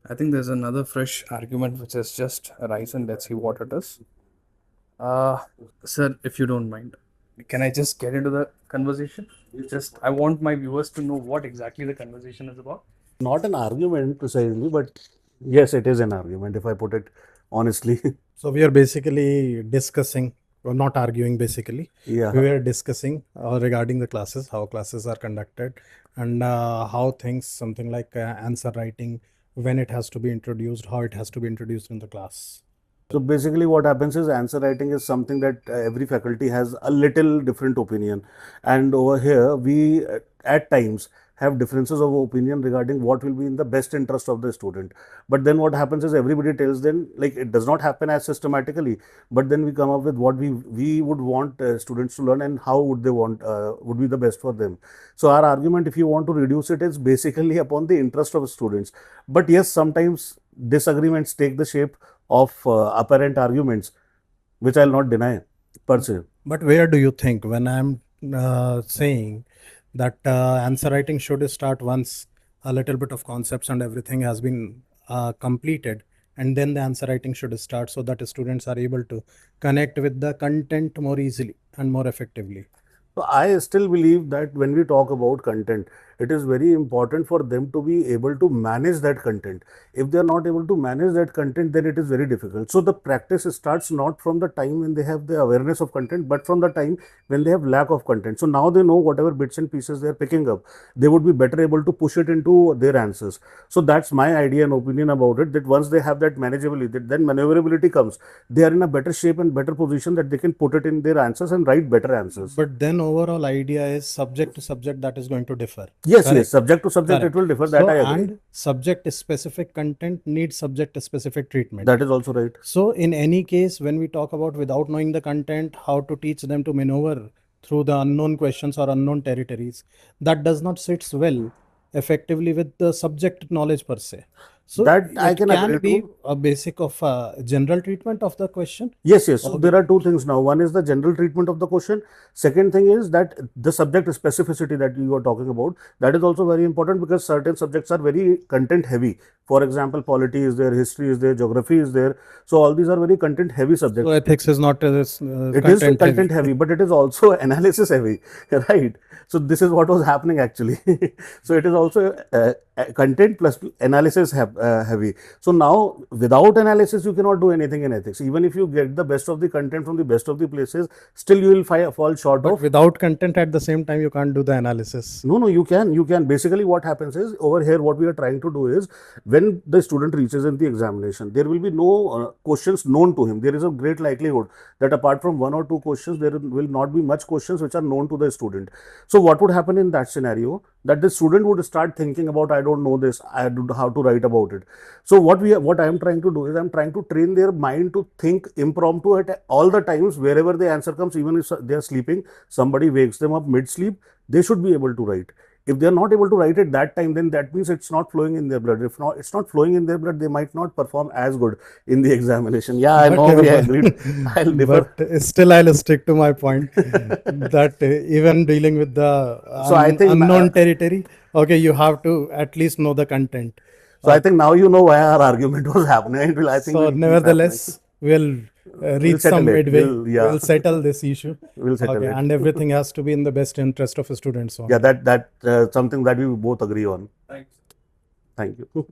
I think there's another fresh argument which has just arisen. Let's see what it is. Uh, Sir, if you don't mind, can I just get into the conversation? I want my viewers to know what exactly the conversation is about. Not an argument precisely, but yes, it is an argument if I put it honestly. So we are basically discussing, or not arguing basically. Yeah. We were discussing regarding the classes, how classes are conducted, and how things, something like answer writing, when it has to be introduced, how it has to be introduced in the class. So basically what happens is answer writing is something that every faculty has a little different opinion. And over here, we at times have differences of opinion regarding what will be in the best interest of the student. But then what happens is everybody tells them, like, it does not happen as systematically, but then we come up with what we would want students to learn and how would they want, would be the best for them. So our argument, if you want to reduce it, is basically upon the interest of students. But yes, sometimes disagreements take the shape of apparent arguments, which I'll not deny per se. But where do you think, when I'm saying that answer writing should start once a little bit of concepts and everything has been completed, and then the answer writing should start so that students are able to connect with the content more easily and more effectively? So I still believe that when we talk about content, it is very important for them to be able to manage that content. If they are not able to manage that content, then it is very difficult. So the practice starts not from the time when they have the awareness of content, but from the time when they have lack of content. So now they know whatever bits and pieces they are picking up, they would be better able to push it into their answers. So that's my idea and opinion about it, that once they have that manageability, then maneuverability comes. They are in a better shape and better position that they can put it in their answers and write better answers. But then overall idea is subject to subject, that is going to differ. Yes, Correct. yes, subject to subject, Correct. it will differ. That So, I agree. and subject specific content needs subject specific treatment. That is also right. So in any case, when we talk about without knowing the content, how to teach them to maneuver through the unknown questions or unknown territories, that does not sits well effectively with the subject knowledge per se. So That I it can agree be to. a basic of general treatment of the question. Yes, yes. So Okay. there are two things now. One is the general treatment of the question. Second thing is that the subject specificity that you are talking about, that is also very important, because certain subjects are very content heavy. For example, polity is there, history is there, geography is there. So all these are very content heavy subjects. So ethics is not It is content content heavy. heavy, but it is also analysis heavy, right? So this is what was happening actually. So it is also content plus analysis heavy. So now without analysis, you cannot do anything in ethics. Even if you get the best of the content from the best of the places, still you will fall short But of. without content at the same time, you can't do the analysis. No, you can. Basically what happens is, over here what we are trying to do is, when the student reaches in the examination, there will be no questions known to him. There is a great likelihood that apart from one or two questions, there will not be much questions which are known to the student. So what would happen in that scenario, that the student would start thinking about, I don't know this, I don't know how to write about it. So what I am trying to do is, I am trying to train their mind to think impromptu at all the times. Wherever the answer comes, even if they are sleeping, somebody wakes them up mid sleep, they should be able to write. If they are not able to write at that time, then that means it's not flowing in their blood. If not, it's not flowing in their blood, they might not perform as good in the examination. Yeah, I know, we agreed. I'll differ. But still, I'll stick to my point that even dealing with the So I think unknown territory, okay, you have to at least know the content. So I think now you know why our argument was happening. It will, I think, So will keep nevertheless, we'll reach settle some it. midway. Yeah. We'll settle this issue. We'll settle Okay, it. and everything has to be in the best interest of students. Yeah, that something that we both agree on. Thanks. Thank you.